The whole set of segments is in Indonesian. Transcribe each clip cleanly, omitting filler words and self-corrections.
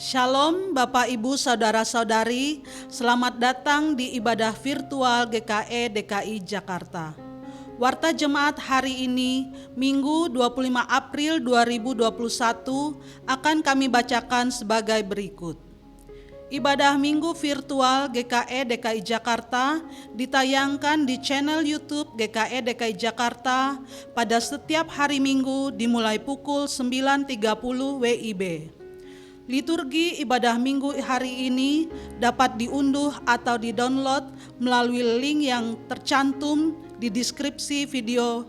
Shalom Bapak Ibu Saudara-saudari, selamat datang di ibadah virtual GKE DKI Jakarta. Warta Jemaat hari ini, Minggu 25 April 2021 akan kami bacakan sebagai berikut. Ibadah Minggu virtual GKE DKI Jakarta ditayangkan di channel YouTube GKE DKI Jakarta pada setiap hari Minggu dimulai pukul 9.30 WIB. Liturgi ibadah Minggu hari ini dapat diunduh atau di-download melalui link yang tercantum di deskripsi video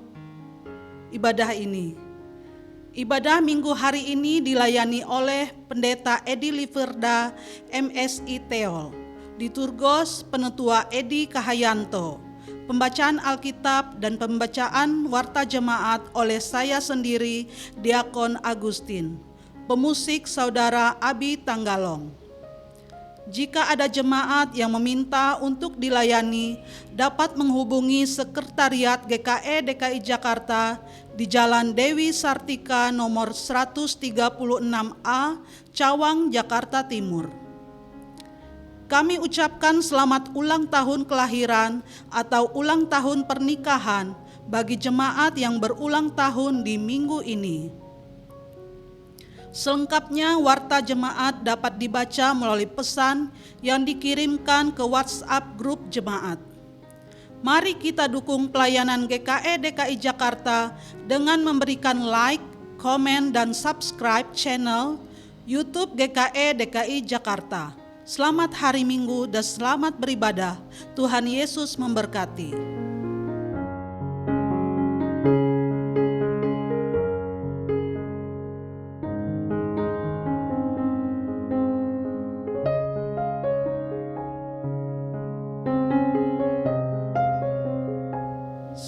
ibadah ini. Ibadah Minggu hari ini dilayani oleh Pendeta Edi Liverda, MSI Theol, Liturgos Penetua Edi Kahayanto, pembacaan Alkitab dan pembacaan Warta Jemaat oleh saya sendiri, Diakon Agustin, pemusik Saudara Abi Tanggalong. Jika ada jemaat yang meminta untuk dilayani, dapat menghubungi Sekretariat GKE DKI Jakarta di Jalan Dewi Sartika nomor 136A, Cawang, Jakarta Timur. Kami ucapkan selamat ulang tahun kelahiran atau ulang tahun pernikahan bagi jemaat yang berulang tahun di minggu ini. Selengkapnya Warta Jemaat dapat dibaca melalui pesan yang dikirimkan ke WhatsApp grup jemaat. Mari kita dukung pelayanan GKE DKI Jakarta dengan memberikan like, komen, dan subscribe channel YouTube GKE DKI Jakarta. Selamat hari Minggu dan selamat beribadah. Tuhan Yesus memberkati.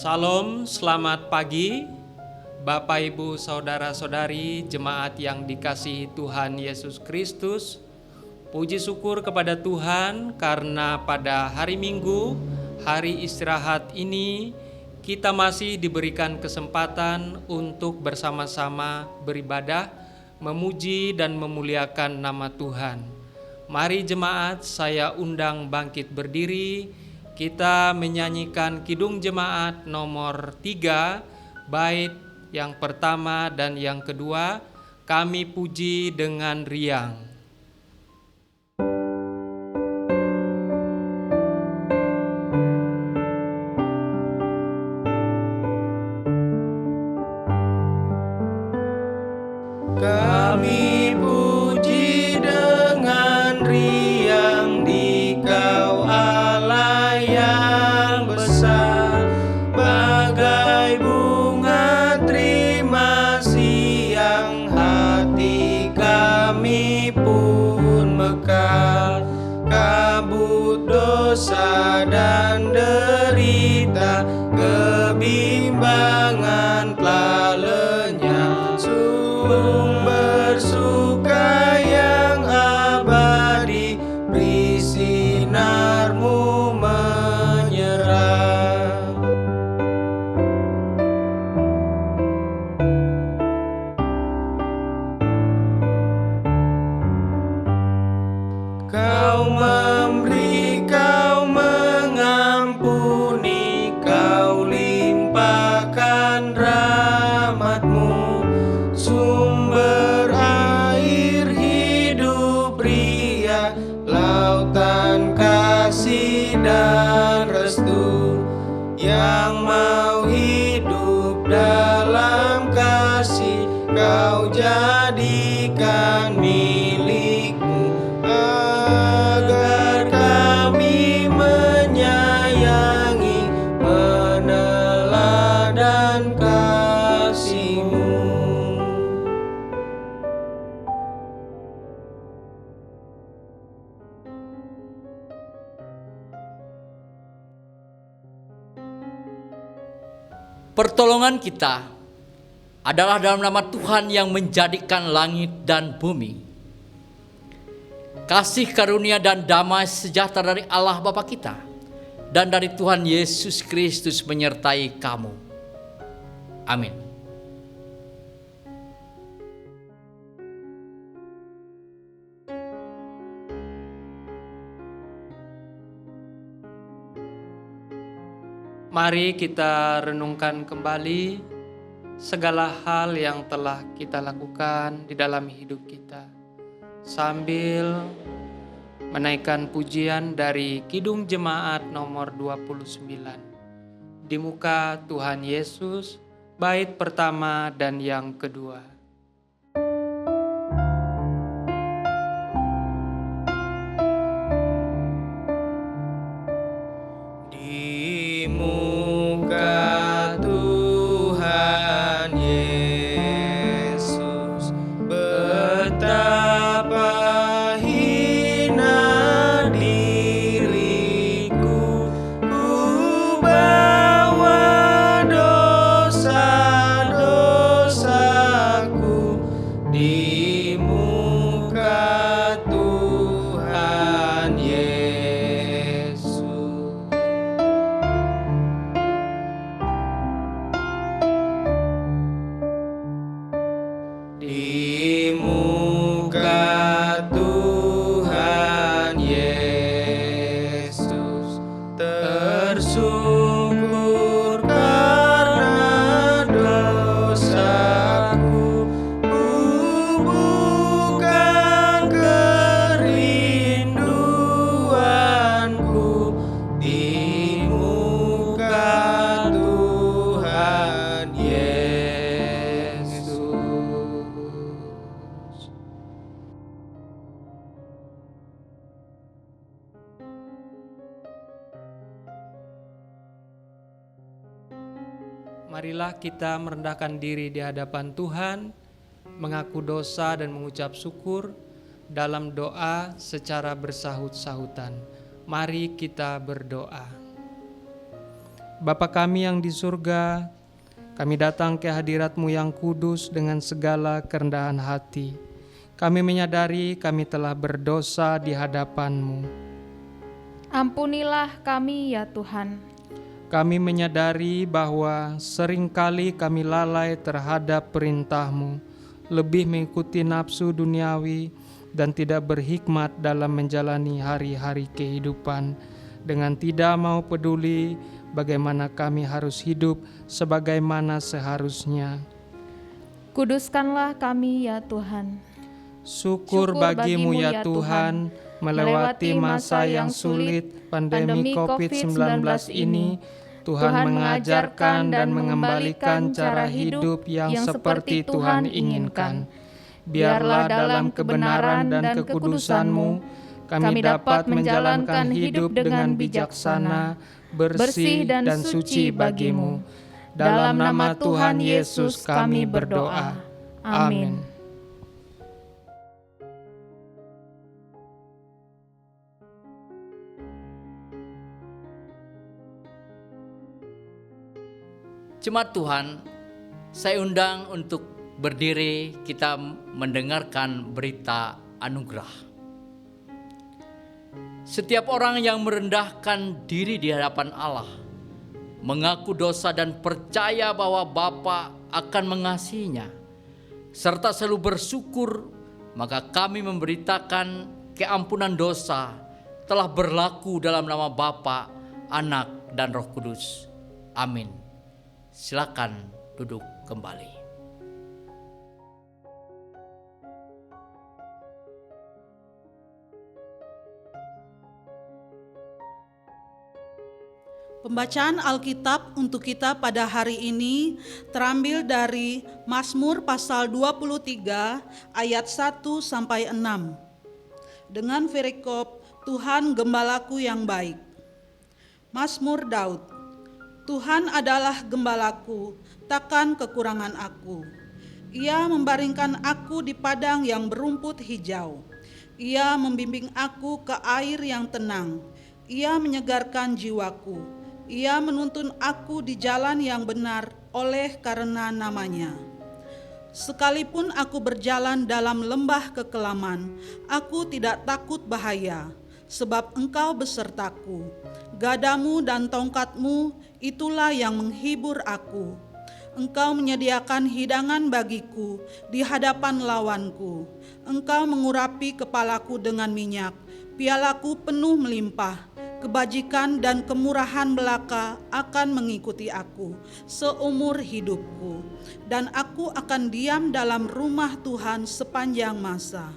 Salam, selamat pagi Bapak Ibu Saudara-saudari jemaat yang dikasihi Tuhan Yesus Kristus. Puji syukur kepada Tuhan karena pada hari Minggu, hari istirahat ini kita masih diberikan kesempatan untuk bersama-sama beribadah, memuji dan memuliakan nama Tuhan. Mari jemaat, saya undang bangkit berdiri. Kita menyanyikan Kidung Jemaat nomor 3, bait yang pertama dan yang kedua, Kami Puji dengan Riang. Kami puji dengan riang di Kau Allah yang besar, bagai bunga terima siang hati kami pun mekar. Kabut dosa dan derita, kebimbangan telah lenyap. Sumber suka yang abadi, beri sinar-Mu menyerah. Kau memberi, Kau mengampuni, Kau limpahkan rahmat-Mu. Sumber air hidup ria, lautan kasih dan restu, yang mau hidup dalam kasih Kau jadikan milik-Mu, agar kami menyayangi, meneladan kasih-Mu. Pertolongan kita adalah dalam nama Tuhan yang menjadikan langit dan bumi. Kasih karunia dan damai sejahtera dari Allah Bapa kita dan dari Tuhan Yesus Kristus menyertai kamu. Amin. Mari kita renungkan kembali segala hal yang telah kita lakukan di dalam hidup kita, sambil menaikkan pujian dari Kidung Jemaat nomor 29. Di muka Tuhan Yesus, bait pertama dan yang kedua. Di muka Tuhan Yesus, betapa hina diriku, ku bawa dosa-dosaku di muka Tuhan Yesus. Di muka Tuhan Yesus, tersungkur karena dosaku, bukan kerinduanku di muka Tuhan Yesus. Marilah kita merendahkan diri di hadapan Tuhan, mengaku dosa dan mengucap syukur dalam doa secara bersahut-sahutan. Mari kita berdoa. Bapa kami yang di surga, kami datang ke hadirat-Mu yang kudus dengan segala kerendahan hati. Kami menyadari kami telah berdosa di hadapan-Mu. Ampunilah kami ya Tuhan. Kami menyadari bahwa seringkali kami lalai terhadap perintah-Mu, lebih mengikuti nafsu duniawi dan tidak berhikmat dalam menjalani hari-hari kehidupan, dengan tidak mau peduli bagaimana kami harus hidup sebagaimana seharusnya. Kuduskanlah kami ya Tuhan. Syukur bagimu ya Tuhan, melewati masa yang sulit pandemi COVID-19 ini, Tuhan mengajarkan dan mengembalikan cara hidup yang seperti Tuhan inginkan. Biarlah dalam kebenaran dan kekudusan-Mu, kami dapat menjalankan hidup dengan bijaksana, bersih dan suci bagi-Mu. Dalam nama Tuhan Yesus kami berdoa. Amin. Jemaat Tuhan, saya undang untuk berdiri kita mendengarkan berita anugerah. Setiap orang yang merendahkan diri di hadapan Allah, mengaku dosa dan percaya bahwa Bapa akan mengasihinya, serta selalu bersyukur, maka kami memberitakan keampunan dosa telah berlaku dalam nama Bapa, Anak, dan Roh Kudus. Amin. Silakan duduk kembali. Pembacaan Alkitab untuk kita pada hari ini terambil dari Mazmur pasal 23 ayat 1 sampai 6. Dengan perikop Tuhan gembalaku yang baik. Mazmur Daud. Tuhan adalah gembalaku, takkan kekurangan aku. Ia membaringkan aku di padang yang berumput hijau. Ia membimbing aku ke air yang tenang. Ia menyegarkan jiwaku. Ia menuntun aku di jalan yang benar oleh karena namanya. Sekalipun aku berjalan dalam lembah kekelaman, aku tidak takut bahaya, sebab Engkau besertaku. Gadamu dan tongkatmu, itulah yang menghibur aku. Engkau menyediakan hidangan bagiku di hadapan lawanku. Engkau mengurapi kepalaku dengan minyak, pialaku penuh melimpah. Kebajikan dan kemurahan belaka akan mengikuti aku seumur hidupku, dan aku akan diam dalam rumah Tuhan sepanjang masa.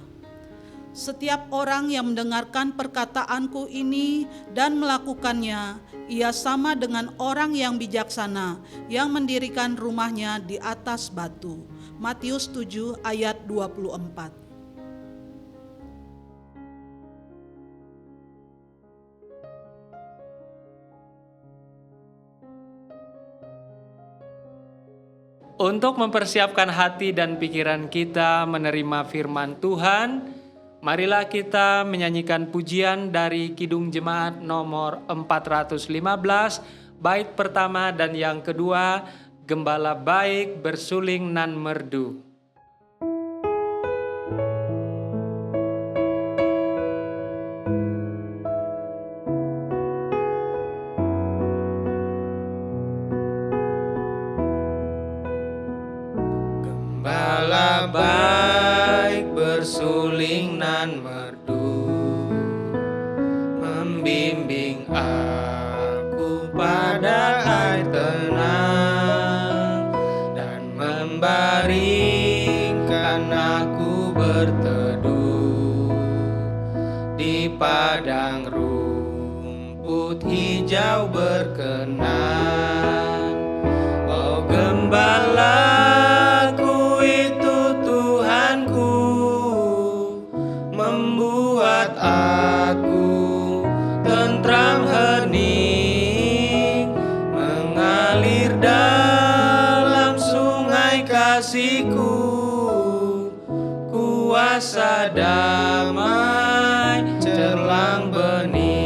Setiap orang yang mendengarkan perkataanku ini dan melakukannya, ia sama dengan orang yang bijaksana yang mendirikan rumahnya di atas batu. Matius 7 ayat 24. Untuk mempersiapkan hati dan pikiran kita menerima firman Tuhan, marilah kita menyanyikan pujian dari Kidung Jemaat nomor 415, bait pertama dan yang kedua, Gembala Baik Bersuling Nan Merdu. Gembala baik bersuling nan merdu, membimbing aku pada air tenang, dan membaringkan aku berteduh di padang rumput hijau berkenan. Oh gembala aku tentram hening, mengalir dalam sungai kasih-Ku, kuasa damai cerlang bening.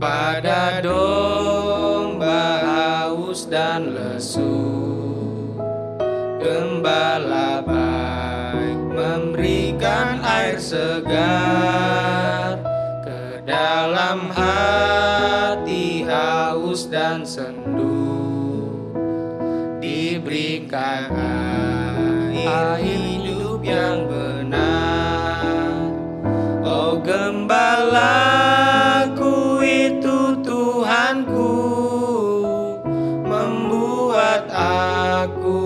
Pada domba haus dan lesu, gembala baik memberikan air segar ke dalam hati haus dan sendu, diberikan air hidup yang benar. Oh gembala Tuhanku, membuat aku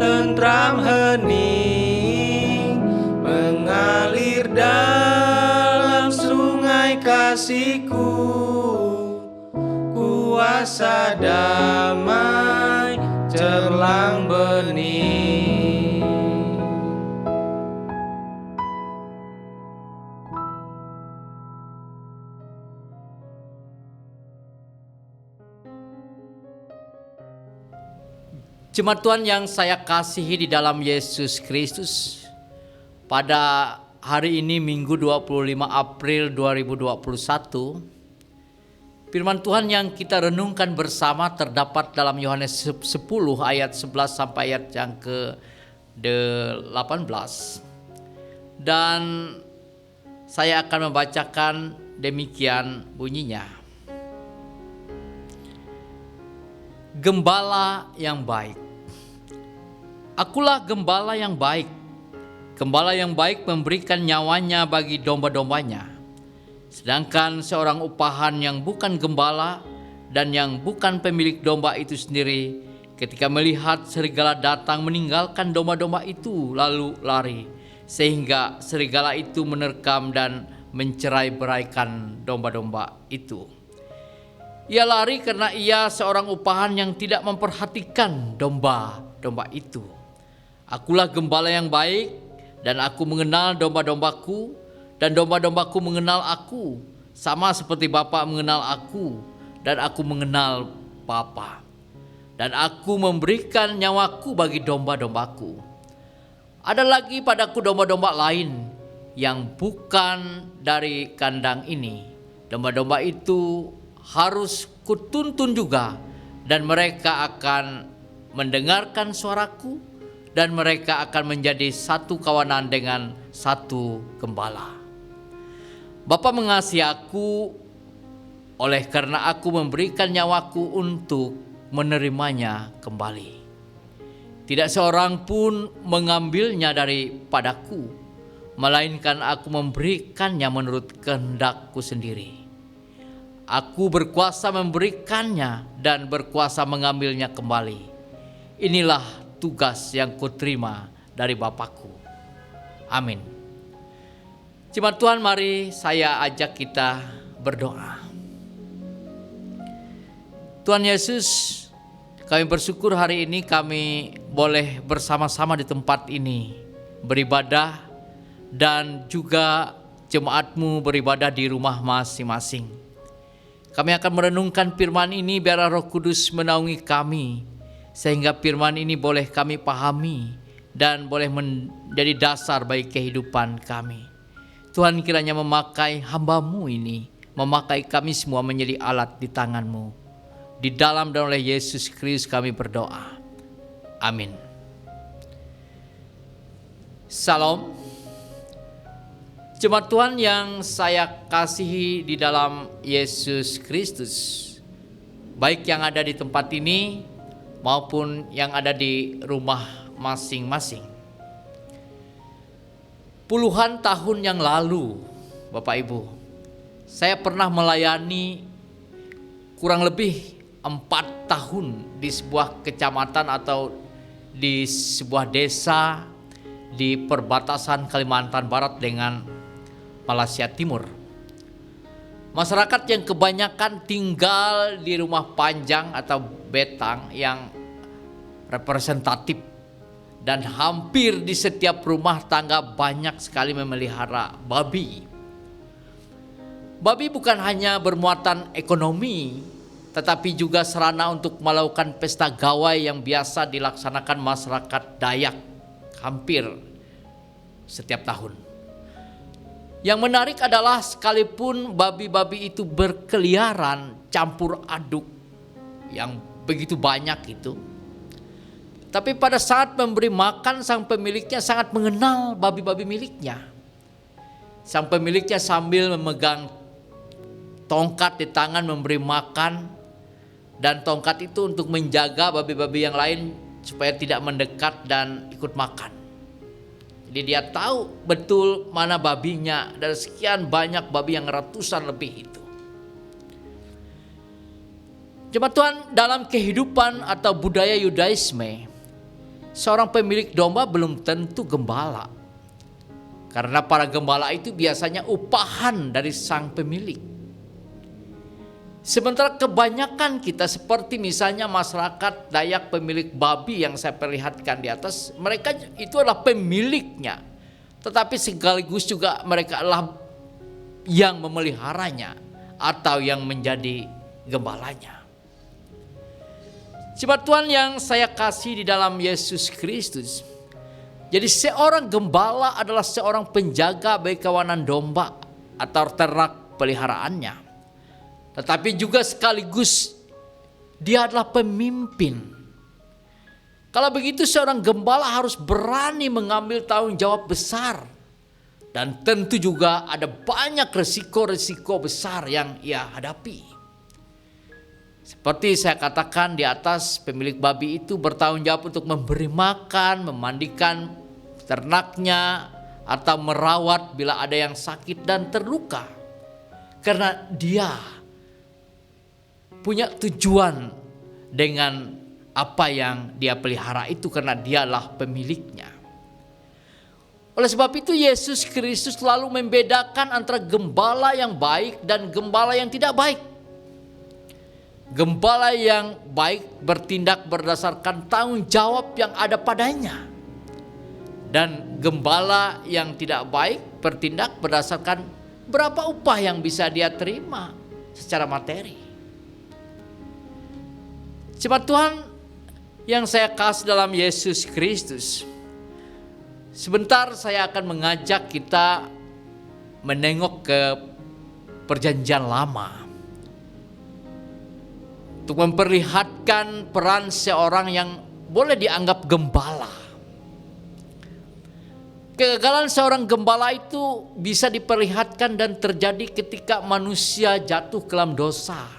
tentram hening, mengalir dalam sungai kasih-Ku, kuasa damai cerlang bening. Jemaat Tuhan yang saya kasihi di dalam Yesus Kristus, pada hari ini Minggu 25 April 2021, firman Tuhan yang kita renungkan bersama terdapat dalam Yohanes 10 ayat 11 sampai ayat yang ke-18. Dan saya akan membacakan demikian bunyinya. Gembala yang baik. Akulah gembala yang baik. Gembala yang baik memberikan nyawanya bagi domba-dombanya. Sedangkan seorang upahan yang bukan gembala dan yang bukan pemilik domba itu sendiri, ketika melihat serigala datang, meninggalkan domba-domba itu lalu lari, sehingga serigala itu menerkam dan mencerai-beraikan domba-domba itu. Ia lari karena ia seorang upahan yang tidak memperhatikan domba-domba itu. Akulah gembala yang baik, dan aku mengenal domba-dombaku, dan domba-dombaku mengenal aku, sama seperti Bapa mengenal aku, dan aku mengenal Bapa. Dan aku memberikan nyawaku bagi domba-dombaku. Ada lagi padaku domba-domba lain yang bukan dari kandang ini. Domba-domba itu harus kutuntun juga, dan mereka akan mendengarkan suaraku, dan mereka akan menjadi satu kawanan dengan satu gembala. Bapa mengasihi aku, Oleh karena aku memberikan nyawaku untuk menerimanya kembali. Tidak seorang pun mengambilnya daripadaku, melainkan aku memberikannya menurut kehendakku sendiri. Aku berkuasa memberikannya dan berkuasa mengambilnya kembali. Inilah tugas yang kuterima dari Bapakku. Amin. Jemaat Tuhan, mari saya ajak kita berdoa. Tuhan Yesus, kami bersyukur hari ini kami boleh bersama-sama di tempat ini beribadah, dan juga jemaat-Mu beribadah di rumah masing-masing. Kami akan merenungkan firman ini, biar Roh Kudus menaungi kami, sehingga firman ini boleh kami pahami dan boleh menjadi dasar bagi kehidupan kami. Tuhan, kiranya memakai hamba-Mu ini, memakai kami semua menjadi alat di tangan-Mu. Di dalam dan oleh Yesus Kristus kami berdoa. Amin. Salam. Jemaat Tuhan yang saya kasihi di dalam Yesus Kristus, baik yang ada di tempat ini maupun yang ada di rumah masing-masing. Puluhan tahun yang lalu, Bapak Ibu, saya pernah melayani kurang lebih 4 tahun di sebuah kecamatan atau di sebuah desa di perbatasan Kalimantan Barat dengan Malaysia Timur. Masyarakat yang kebanyakan tinggal di rumah panjang atau betang yang representatif, dan hampir di setiap rumah tangga banyak sekali memelihara babi. Babi bukan hanya bermuatan ekonomi, tetapi juga sarana untuk melakukan pesta gawai yang biasa dilaksanakan masyarakat Dayak hampir setiap tahun. Yang menarik adalah sekalipun babi-babi itu berkeliaran campur aduk yang begitu banyak itu, tapi pada saat memberi makan, sang pemiliknya sangat mengenal babi-babi miliknya. Sang pemiliknya sambil memegang tongkat di tangan memberi makan, dan tongkat itu untuk menjaga babi-babi yang lain supaya tidak mendekat dan ikut makan. Jadi dia tahu betul mana babinya, dari sekian banyak babi yang ratusan lebih itu. Jemaat Tuhan, dalam kehidupan atau budaya Yudaisme, seorang pemilik domba belum tentu gembala. Karena para gembala itu biasanya upahan dari sang pemilik. Sementara kebanyakan kita seperti misalnya masyarakat Dayak pemilik babi yang saya perlihatkan di atas, mereka itu adalah pemiliknya, tetapi sekaligus juga mereka adalah yang memeliharanya atau yang menjadi gembalanya. Jemaat Tuhan yang saya kasih di dalam Yesus Kristus, jadi seorang gembala adalah seorang penjaga bagi kawanan domba atau ternak peliharaannya. Tetapi juga sekaligus dia adalah pemimpin. Kalau begitu seorang gembala harus berani mengambil tanggung jawab besar. Dan tentu juga ada banyak resiko-resiko besar yang ia hadapi. Seperti saya katakan di atas, pemilik babi itu bertanggung jawab untuk memberi makan, memandikan ternaknya, atau merawat bila ada yang sakit dan terluka. Karena dia punya tujuan dengan apa yang dia pelihara itu, karena dialah pemiliknya. Oleh sebab itu Yesus Kristus selalu membedakan antara gembala yang baik dan gembala yang tidak baik. Gembala yang baik bertindak berdasarkan tanggung jawab yang ada padanya. Dan gembala yang tidak baik bertindak berdasarkan berapa upah yang bisa dia terima secara materi. Jemaat Tuhan yang saya kasih dalam Yesus Kristus, sebentar saya akan mengajak kita menengok ke Perjanjian Lama untuk memperlihatkan peran seorang yang boleh dianggap gembala. Kegagalan seorang gembala itu bisa diperlihatkan dan terjadi ketika manusia jatuh ke dalam dosa.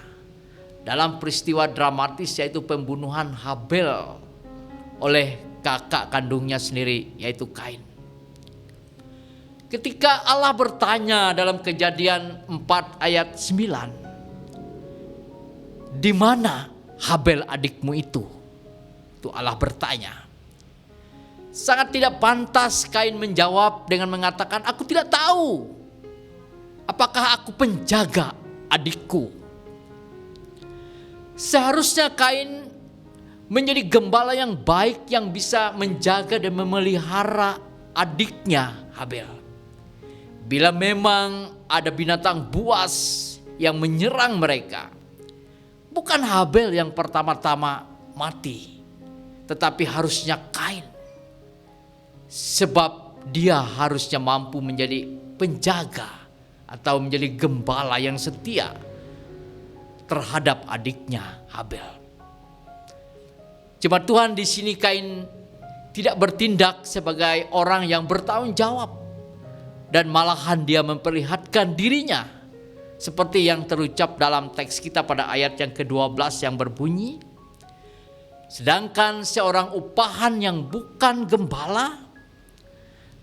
Dalam peristiwa dramatis yaitu pembunuhan Habel oleh kakak kandungnya sendiri yaitu Kain. Ketika Allah bertanya dalam Kejadian 4 ayat 9, "Di mana Habel adikmu itu?" Itu Allah bertanya. Sangat tidak pantas Kain menjawab dengan mengatakan, "Aku tidak tahu. Apakah aku penjaga adikku?" Seharusnya Kain menjadi gembala yang baik yang bisa menjaga dan memelihara adiknya Habel. Bila memang ada binatang buas yang menyerang mereka, bukan Habel yang pertama-tama mati, tetapi harusnya Kain. Sebab dia harusnya mampu menjadi penjaga atau menjadi gembala yang setia terhadap adiknya Habel. Cuma Tuhan di sini Kain tidak bertindak sebagai orang yang bertanggung jawab. Dan malahan dia memperlihatkan dirinya. Seperti yang terucap dalam teks kita pada ayat yang ke-12 yang berbunyi, "Sedangkan seorang upahan yang bukan gembala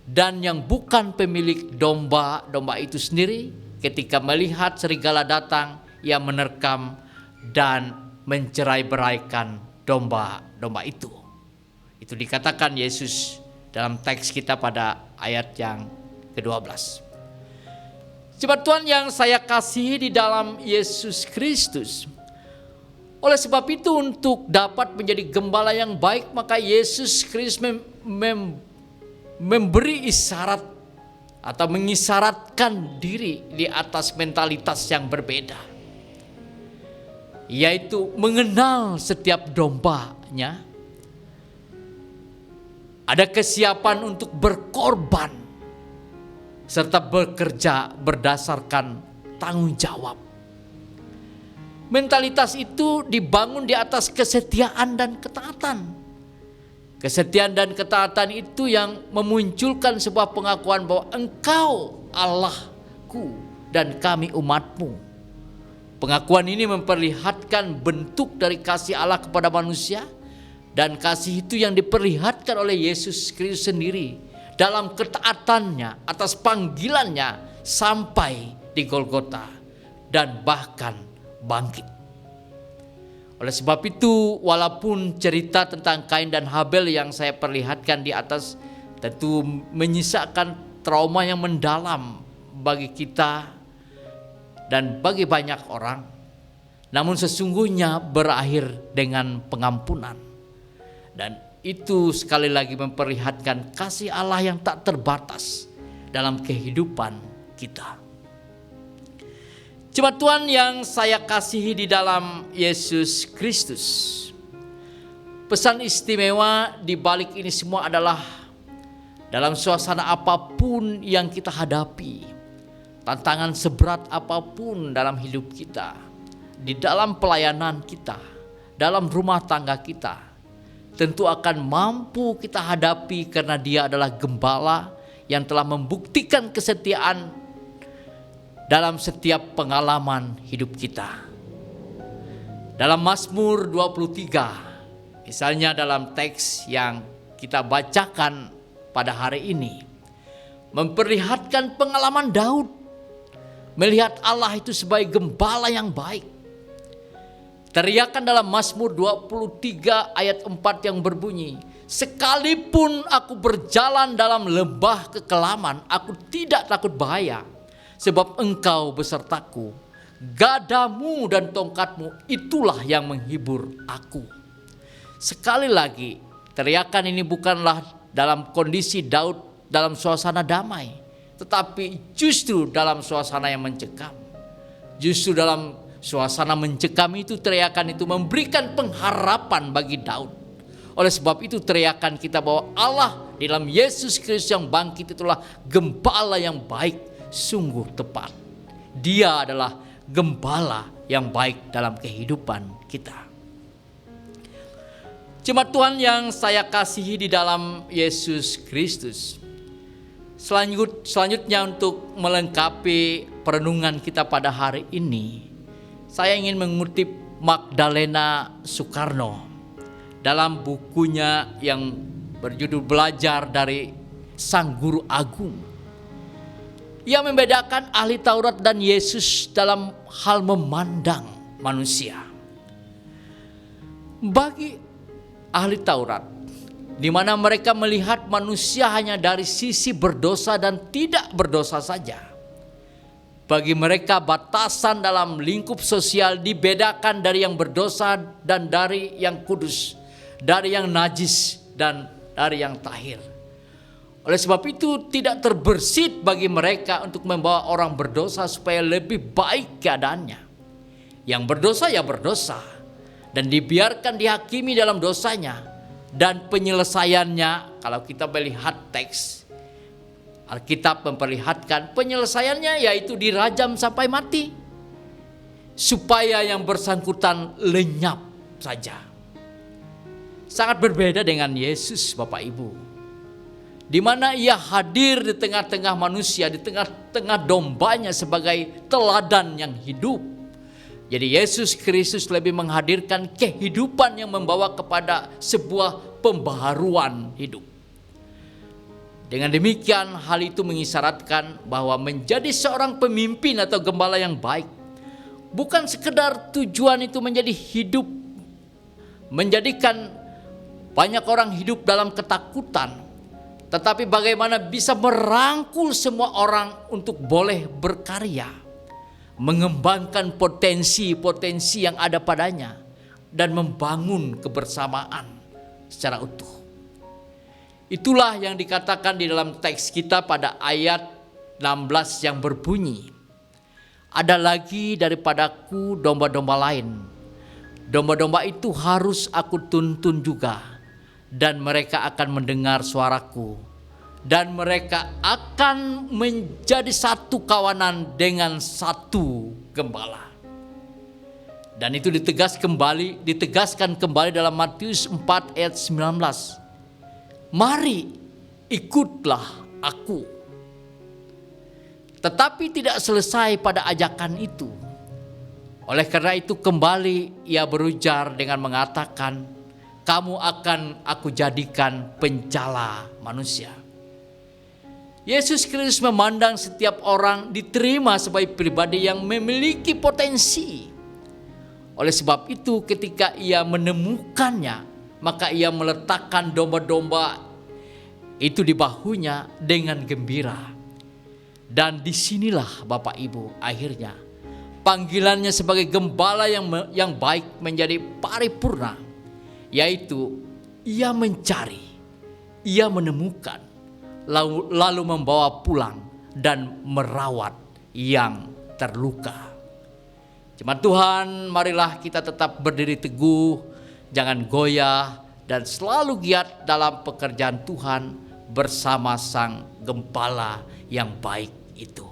dan yang bukan pemilik domba-domba itu sendiri, ketika melihat serigala datang, ia menerkam dan mencerai-beraikan domba-domba itu." Itu dikatakan Yesus dalam teks kita pada ayat yang ke-12. Jemaat Tuhan yang saya kasihi di dalam Yesus Kristus, oleh sebab itu untuk dapat menjadi gembala yang baik, maka Yesus Kristus memberi isyarat atau mengisyaratkan diri di atas mentalitas yang berbeda, yaitu mengenal setiap dombanya, ada kesiapan untuk berkorban, serta bekerja berdasarkan tanggung jawab. Mentalitas itu dibangun di atas kesetiaan dan ketaatan. Kesetiaan dan ketaatan itu yang memunculkan sebuah pengakuan bahwa Engkau Allahku dan kami umatmu. Pengakuan ini memperlihatkan bentuk dari kasih Allah kepada manusia, dan kasih itu yang diperlihatkan oleh Yesus Kristus sendiri dalam ketaatannya atas panggilannya sampai di Golgota dan bahkan bangkit. Oleh sebab itu, walaupun cerita tentang Kain dan Habel yang saya perlihatkan di atas tentu menyisakan trauma yang mendalam bagi kita dan bagi banyak orang, namun sesungguhnya berakhir dengan pengampunan. Dan itu sekali lagi memperlihatkan kasih Allah yang tak terbatas dalam kehidupan kita. Jemaat Tuhan yang saya kasihi di dalam Yesus Kristus, pesan istimewa di balik ini semua adalah dalam suasana apapun yang kita hadapi, tantangan seberat apapun dalam hidup kita, di dalam pelayanan kita, dalam rumah tangga kita, tentu akan mampu kita hadapi karena Dia adalah gembala yang telah membuktikan kesetiaan dalam setiap pengalaman hidup kita. Dalam Mazmur 23, misalnya dalam teks yang kita bacakan pada hari ini, memperlihatkan pengalaman Daud melihat Allah itu sebagai gembala yang baik. Teriakan dalam Mazmur 23 ayat 4 yang berbunyi, "Sekalipun aku berjalan dalam lembah kekelaman, aku tidak takut bahaya, sebab Engkau besertaku. Gadamu dan tongkatmu itulah yang menghibur aku." Sekali lagi, teriakan ini bukanlah dalam kondisi Daud dalam suasana damai, tetapi justru dalam suasana yang mencekam. Justru dalam suasana mencekam itu, teriakan itu memberikan pengharapan bagi Daud. Oleh sebab itu teriakan kita bahwa Allah di dalam Yesus Kristus yang bangkit itulah gembala yang baik, sungguh tepat. Dia adalah gembala yang baik dalam kehidupan kita. Jemaat Tuhan yang saya kasihi di dalam Yesus Kristus, Selanjutnya untuk melengkapi perenungan kita pada hari ini, saya ingin mengutip Magdalena Soekarno dalam bukunya yang berjudul Belajar dari Sang Guru Agung. Ia membedakan ahli Taurat dan Yesus dalam hal memandang manusia. Bagi ahli Taurat, di mana mereka melihat manusia hanya dari sisi berdosa dan tidak berdosa saja. Bagi mereka batasan dalam lingkup sosial dibedakan dari yang berdosa dan dari yang kudus, dari yang najis dan dari yang tahir. Oleh sebab itu tidak terbersit bagi mereka untuk membawa orang berdosa supaya lebih baik keadaannya. Yang berdosa ya berdosa dan dibiarkan dihakimi dalam dosanya, dan penyelesaiannya, kalau kita melihat teks Alkitab memperlihatkan penyelesaiannya yaitu dirajam sampai mati supaya yang bersangkutan lenyap saja. Sangat berbeda dengan Yesus, Bapak Ibu, di mana ia hadir di tengah-tengah manusia, di tengah-tengah dombanya sebagai teladan yang hidup. Jadi Yesus Kristus lebih menghadirkan kehidupan yang membawa kepada sebuah pembaharuan hidup. Dengan demikian hal itu mengisyaratkan bahwa menjadi seorang pemimpin atau gembala yang baik bukan sekedar tujuan itu menjadi hidup, menjadikan banyak orang hidup dalam ketakutan, tetapi bagaimana bisa merangkul semua orang untuk boleh berkarya, mengembangkan potensi-potensi yang ada padanya, dan membangun kebersamaan secara utuh. Itulah yang dikatakan di dalam teks kita pada ayat 16 yang berbunyi, "Ada lagi daripadaku domba-domba lain. Domba-domba itu harus aku tuntun juga, dan mereka akan mendengar suaraku, dan mereka akan menjadi satu kawanan dengan satu gembala." Dan itu ditegaskan kembali dalam Matius 4 ayat 19. "Mari ikutlah aku." Tetapi tidak selesai pada ajakan itu. Oleh karena itu kembali ia berujar dengan mengatakan, "Kamu akan aku jadikan pencala manusia." Yesus Kristus memandang setiap orang diterima sebagai pribadi yang memiliki potensi. Oleh sebab itu ketika ia menemukannya, maka ia meletakkan domba-domba itu di bahunya dengan gembira. Dan disinilah Bapak Ibu akhirnya panggilannya sebagai gembala yang baik menjadi paripurna, yaitu ia mencari, ia menemukan, lalu membawa pulang dan merawat yang terluka. Jemaat Tuhan, marilah kita tetap berdiri teguh, jangan goyah, dan selalu giat dalam pekerjaan Tuhan bersama Sang Gembala yang baik itu.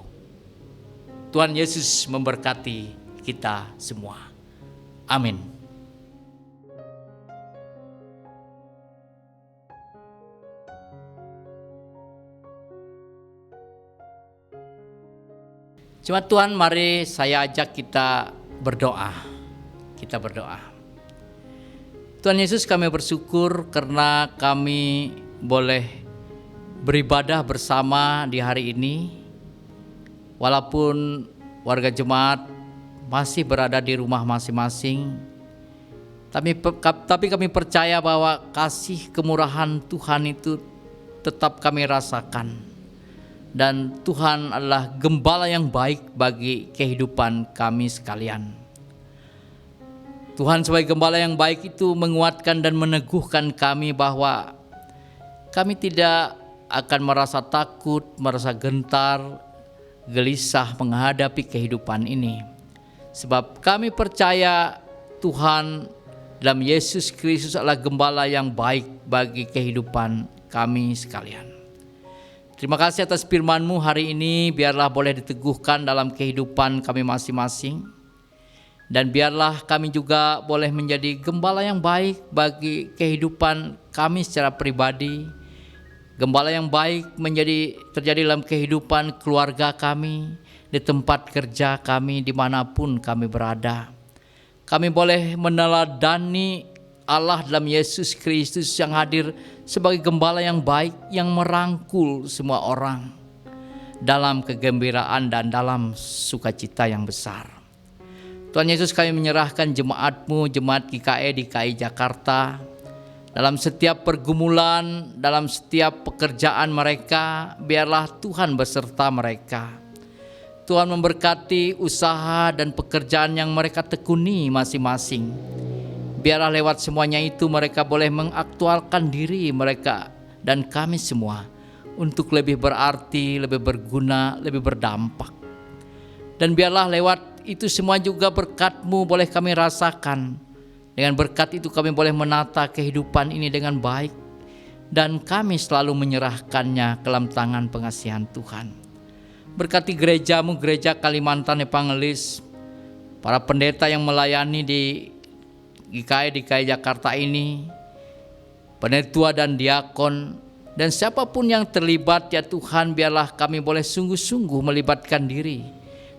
Tuhan Yesus memberkati kita semua. Amin. Jemaat Tuhan, mari saya ajak kita berdoa. Kita berdoa. Tuhan Yesus, kami bersyukur karena kami boleh beribadah bersama di hari ini. Walaupun warga jemaat masih berada di rumah masing-masing, tapi kami percaya bahwa kasih kemurahan Tuhan itu tetap kami rasakan. Dan Tuhan adalah gembala yang baik bagi kehidupan kami sekalian. Tuhan sebagai gembala yang baik itu menguatkan dan meneguhkan kami bahwa kami tidak akan merasa takut, merasa gentar, gelisah menghadapi kehidupan ini. Sebab kami percaya Tuhan dalam Yesus Kristus adalah gembala yang baik bagi kehidupan kami sekalian. Terima kasih atas firman-Mu hari ini, biarlah boleh diteguhkan dalam kehidupan kami masing-masing. Dan biarlah kami juga boleh menjadi gembala yang baik bagi kehidupan kami secara pribadi, Gembala yang baik terjadi dalam kehidupan keluarga kami, di tempat kerja kami, dimanapun kami berada. Kami boleh meneladani Allah dalam Yesus Kristus yang hadir sebagai gembala yang baik, yang merangkul semua orang dalam kegembiraan dan dalam sukacita yang besar. Tuhan Yesus, kami menyerahkan jemaat-Mu, jemaat GKE DKI Jakarta, dalam setiap pergumulan, dalam setiap pekerjaan mereka, biarlah Tuhan beserta mereka. Tuhan memberkati usaha dan pekerjaan yang mereka tekuni masing-masing. Biarlah lewat semuanya itu mereka boleh mengaktualkan diri mereka dan kami semua untuk lebih berarti, lebih berguna, lebih berdampak. Dan biarlah lewat itu semua juga berkat-Mu boleh kami rasakan. Dengan berkat itu kami boleh menata kehidupan ini dengan baik, dan kami selalu menyerahkannya ke dalam tangan pengasihan Tuhan. Berkati gereja-Mu, gereja Kalimantan Evangelis, para pendeta yang melayani di GKI Jakarta ini, penetua dan diakon, dan siapapun yang terlibat ya Tuhan, biarlah kami boleh sungguh-sungguh melibatkan diri,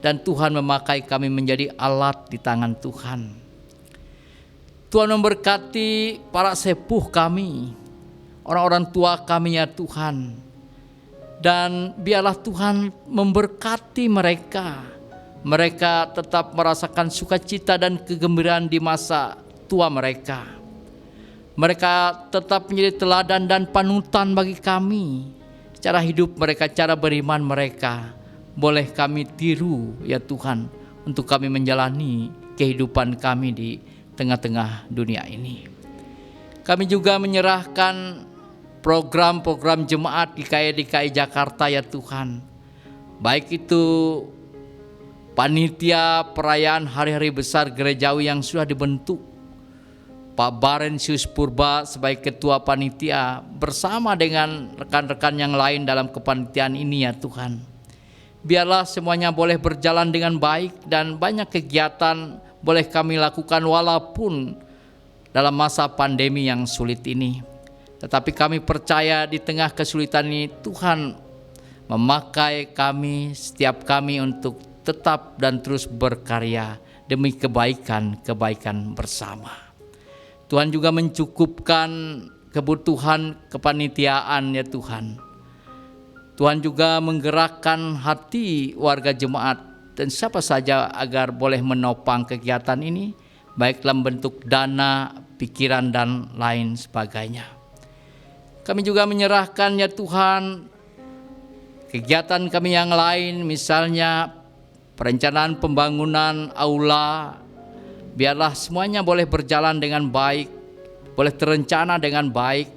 dan Tuhan memakai kami menjadi alat di tangan Tuhan. Tuhan memberkati para sepuh kami, orang-orang tua kami ya Tuhan. Dan biarlah Tuhan memberkati mereka. Mereka tetap merasakan sukacita dan kegembiraan di masa tua mereka. Mereka tetap menjadi teladan dan panutan bagi kami. Cara hidup mereka, cara beriman mereka, boleh kami tiru ya Tuhan, untuk kami menjalani kehidupan kami di tengah-tengah dunia ini. Kami juga menyerahkan program-program jemaat di DKI Jakarta ya Tuhan. Baik itu panitia perayaan hari-hari besar gerejawi yang sudah dibentuk. Pak Barensius Purba sebagai ketua panitia bersama dengan rekan-rekan yang lain dalam kepanitiaan ini ya Tuhan. Biarlah semuanya boleh berjalan dengan baik dan banyak kegiatan boleh kami lakukan walaupun dalam masa pandemi yang sulit ini. Tetapi kami percaya di tengah kesulitan ini Tuhan memakai kami, setiap kami untuk tetap dan terus berkarya demi kebaikan bersama. Tuhan juga mencukupkan kebutuhan kepanitiaan ya Tuhan. Tuhan juga menggerakkan hati warga jemaat dan siapa saja agar boleh menopang kegiatan ini, baik dalam bentuk dana, pikiran, dan lain sebagainya. Kami juga menyerahkan ya Tuhan kegiatan kami yang lain, misalnya perencanaan pembangunan aula, biarlah semuanya boleh berjalan dengan baik, boleh terencana dengan baik,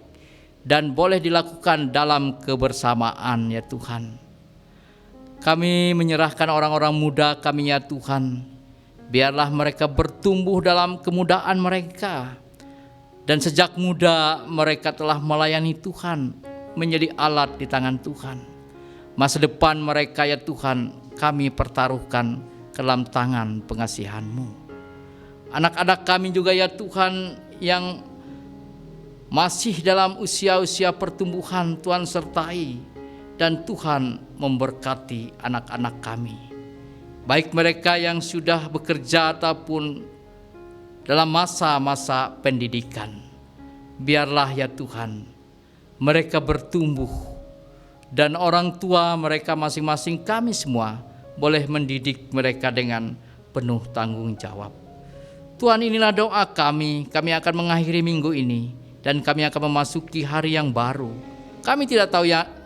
dan boleh dilakukan dalam kebersamaan ya Tuhan. Kami menyerahkan orang-orang muda kami ya Tuhan, biarlah mereka bertumbuh dalam kemudaan mereka, dan sejak muda mereka telah melayani Tuhan, menjadi alat di tangan Tuhan. Masa depan mereka ya Tuhan kami pertaruhkan ke dalam tangan pengasihan-Mu. Anak-anak kami juga ya Tuhan yang masih dalam usia-usia pertumbuhan, Tuhan sertai, dan Tuhan memberkati anak-anak kami, baik mereka yang sudah bekerja ataupun dalam masa-masa pendidikan. Biarlah ya Tuhan mereka bertumbuh, dan orang tua mereka masing-masing, kami semua boleh mendidik mereka dengan penuh tanggung jawab. Tuhan, inilah doa kami akan mengakhiri minggu ini, dan kami akan memasuki hari yang baru. Kami tidak tahu ya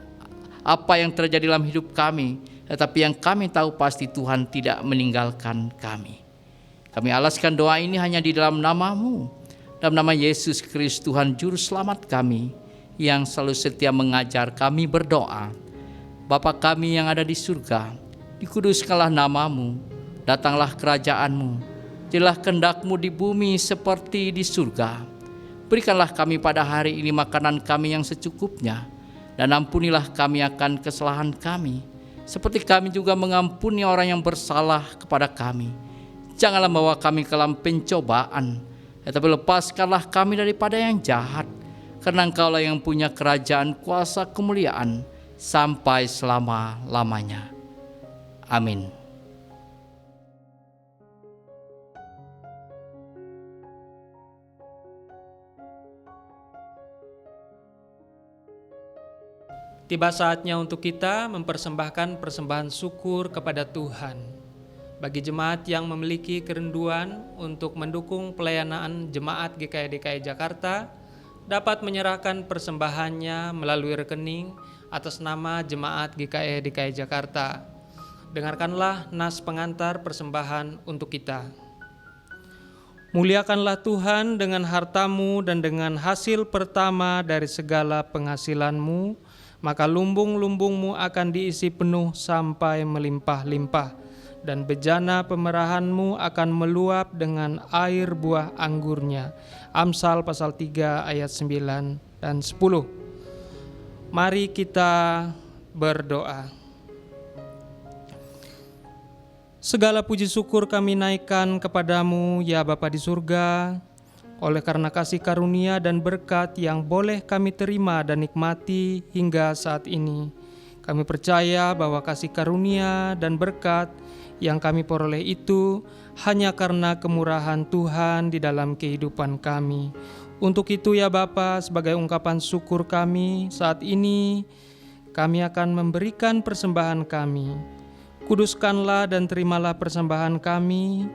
apa yang terjadi dalam hidup kami, tetapi yang kami tahu pasti Tuhan tidak meninggalkan kami. Kami alaskan doa ini hanya di dalam nama-Mu, dalam nama Yesus Kristus Tuhan Juru Selamat kami, yang selalu setia mengajar kami berdoa. Bapa kami yang ada di surga, dikuduskanlah nama-Mu, datanglah kerajaan-Mu, jadilah kehendak-Mu di bumi seperti di surga. Berikanlah kami pada hari ini makanan kami yang secukupnya, dan ampunilah kami akan kesalahan kami, seperti kami juga mengampuni orang yang bersalah kepada kami. Janganlah bawa kami ke dalam pencobaan, tetapi lepaskanlah kami daripada yang jahat. karena Engkaulah yang punya kerajaan, kuasa, kemuliaan sampai selama-lamanya. Amin. Tiba saatnya untuk kita mempersembahkan persembahan syukur kepada Tuhan. Bagi jemaat yang memiliki kerinduan untuk mendukung pelayanan jemaat GKI DKI Jakarta, dapat menyerahkan persembahannya melalui rekening atas nama jemaat GKI DKI Jakarta. Dengarkanlah nas pengantar persembahan untuk kita. Muliakanlah Tuhan dengan hartamu dan dengan hasil pertama dari segala penghasilanmu, maka lumbung-lumbungmu akan diisi penuh sampai melimpah-limpah, dan bejana pemerahanmu akan meluap dengan air buah anggurnya. Amsal pasal 3 ayat 9 dan 10. Mari kita berdoa. Segala puji syukur kami naikkan kepadamu, ya Bapa di surga, oleh karena kasih karunia dan berkat yang boleh kami terima dan nikmati hingga saat ini. Kami percaya bahwa kasih karunia dan berkat yang kami peroleh itu hanya karena kemurahan Tuhan di dalam kehidupan kami. Untuk itu ya Bapa, sebagai ungkapan syukur kami saat ini, kami akan memberikan persembahan kami. Kuduskanlah dan terimalah persembahan kami,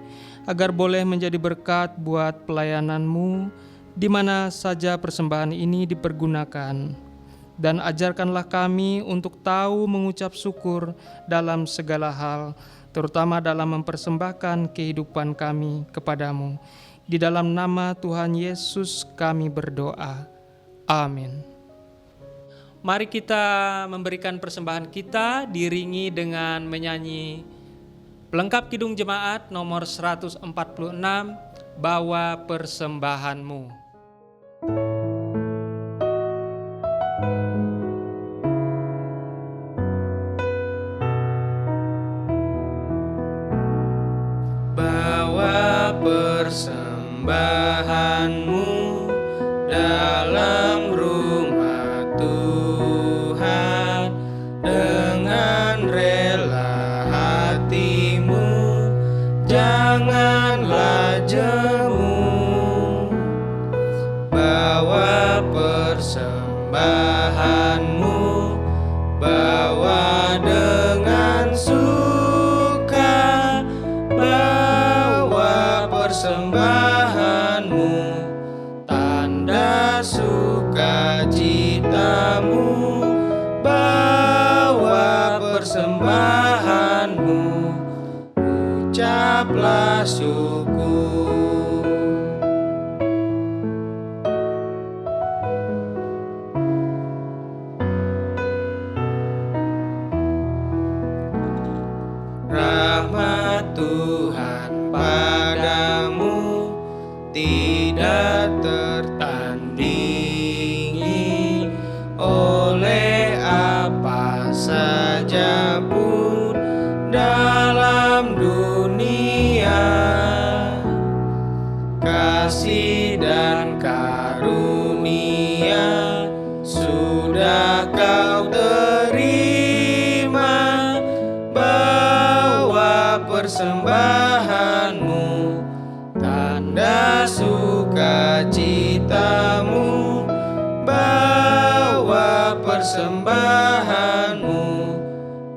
agar boleh menjadi berkat buat pelayanan-Mu di mana saja persembahan ini dipergunakan. Dan ajarkanlah kami untuk tahu mengucap syukur dalam segala hal, terutama dalam mempersembahkan kehidupan kami kepadamu. Di dalam nama Tuhan Yesus kami berdoa. Amin. Mari kita memberikan persembahan kita diiringi dengan menyanyi pelengkap Kidung Jemaat nomor 146, Bawa Persembahanmu. Bawa persembahanmu dalam rumah Tuhan, dengan rela hatimu, janganlah jemu. Bawa persembahanmu, bawa dengan suka, bawa persembahanmu, tanda sukacitamu, bawa persembahanmu, ucaplah syukur. Rahmat Tuhan padamu tidak tertandingi oleh apa saja pun dalam dunia. Kasih dan karunia sudah kau terima, bawa persembahanmu, tanda sukacitamu, bawa persembahanmu,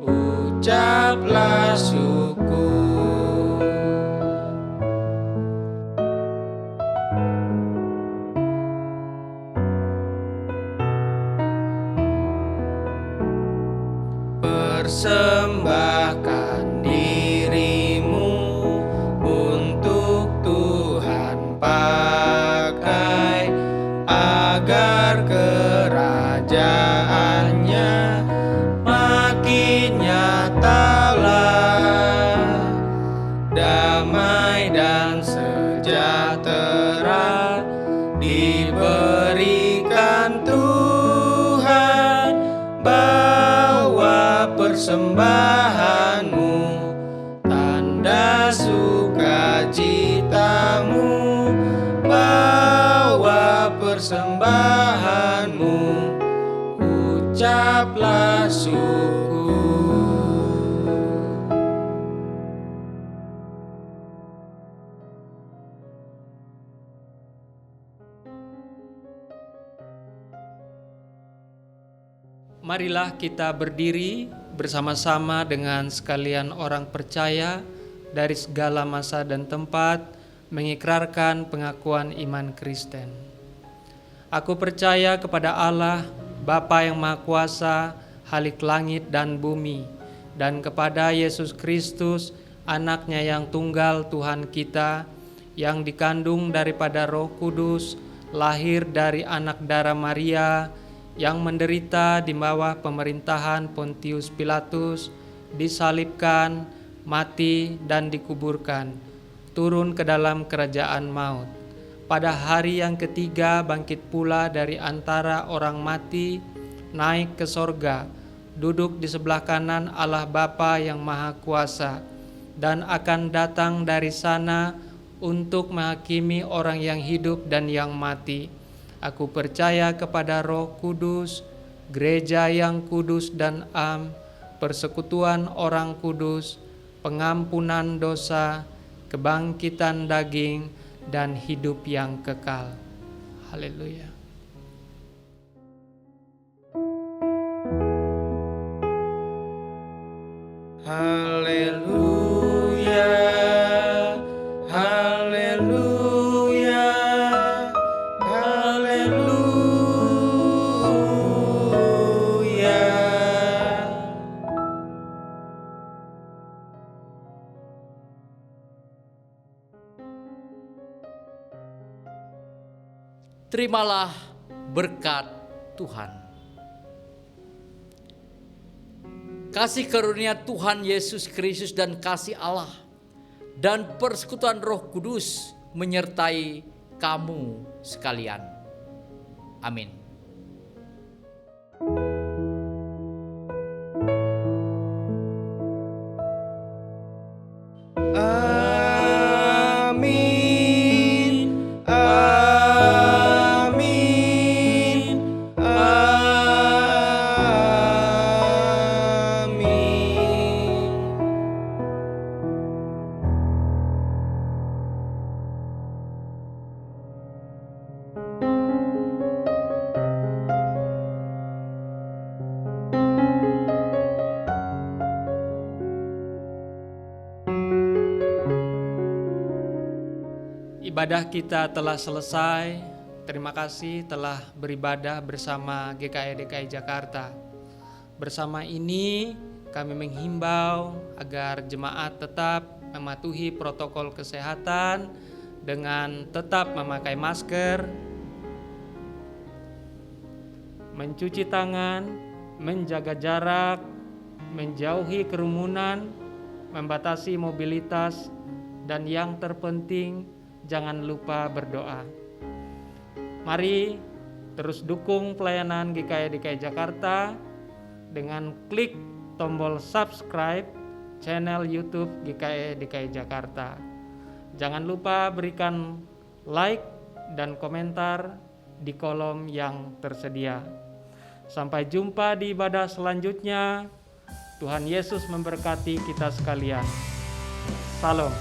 ucaplah syukur. Persembahkan dirimu untuk Tuhan pakai, agar kerajaannya makin nyatalah. Damai dan sejahtera diberikan Tuhan, bawa persembahanmu, tanda sukacitamu, bawa persembahan. syukur. Marilah kita berdiri bersama-sama dengan sekalian orang percaya dari segala masa dan tempat mengikrarkan pengakuan iman Kristen. Aku percaya kepada Allah, Bapa yang Maha Kuasa, Khalik langit dan bumi, dan kepada Yesus Kristus, Anaknya yang tunggal Tuhan kita, yang dikandung daripada Roh Kudus, lahir dari anak darah Maria, yang menderita di bawah pemerintahan Pontius Pilatus, disalibkan, mati, dan dikuburkan, turun ke dalam kerajaan maut. Pada hari yang ketiga bangkit pula dari antara orang mati, naik ke sorga, duduk di sebelah kanan Allah Bapa yang Maha Kuasa, dan akan datang dari sana untuk menghakimi orang yang hidup dan yang mati. Aku percaya kepada Roh Kudus, gereja yang kudus dan am, persekutuan orang kudus, pengampunan dosa, kebangkitan daging, dan hidup yang kekal. Haleluya. Haleluya. Haleluya. Haleluya. Terimalah berkat Tuhan. Kasih karunia Tuhan Yesus Kristus dan kasih Allah dan persekutuan Roh Kudus menyertai kamu sekalian. Amin. Amin. Amin. Amin. Ibadah kita telah selesai. Terima kasih telah beribadah bersama GKI DKI Jakarta. Bersama ini kami menghimbau agar jemaat tetap mematuhi protokol kesehatan dengan tetap memakai masker, mencuci tangan, menjaga jarak, menjauhi kerumunan, membatasi mobilitas, dan yang terpenting jangan lupa berdoa. Mari terus dukung pelayanan GKI DKI Jakarta dengan klik tombol subscribe channel YouTube GKI DKI Jakarta. Jangan lupa berikan like dan komentar di kolom yang tersedia. Sampai jumpa di ibadah selanjutnya. Tuhan Yesus memberkati kita sekalian. Salam.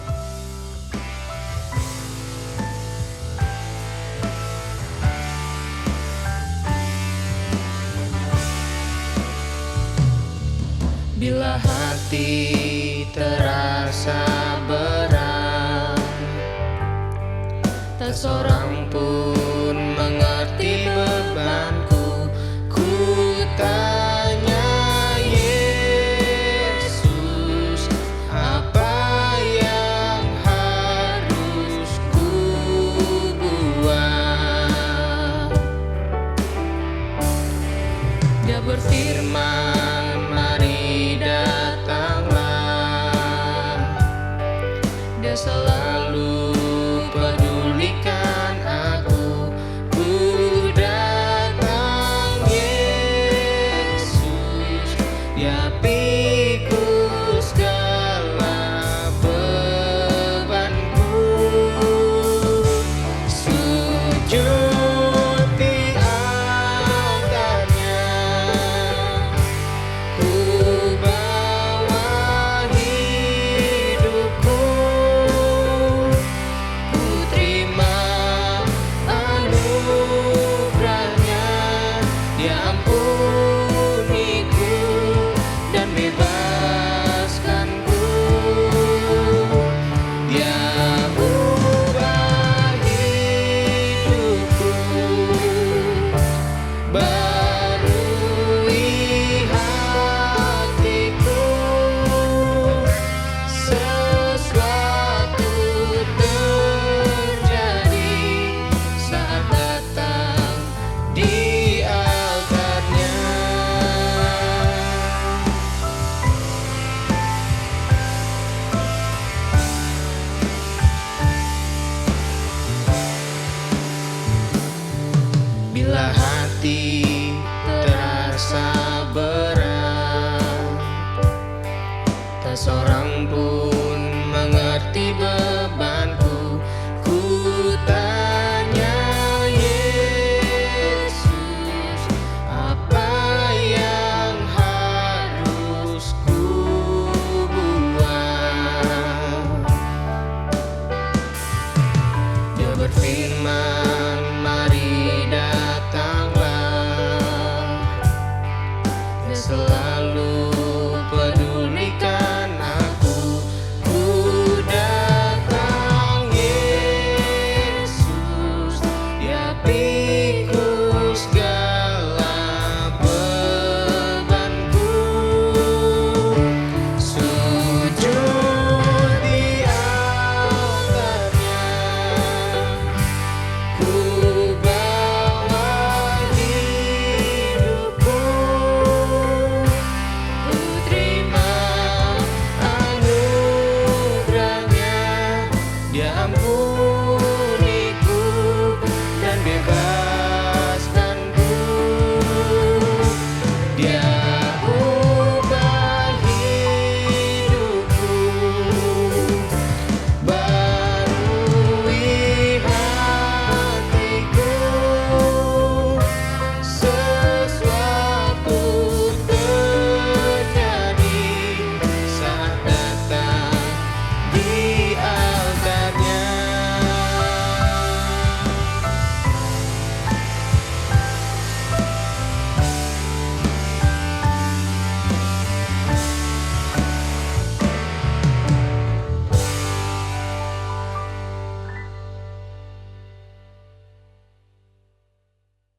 Bila hati terasa berat, tak seorang pun mengerti bebanku. Ku tanya Yesus, apa yang harus ku buat? Dia berfirman, mari datanglah. Dia selalu pedulikan aku. Ku datang Yesus, Dia pikul segala bebanku. Sujud di altarnya, seorang pun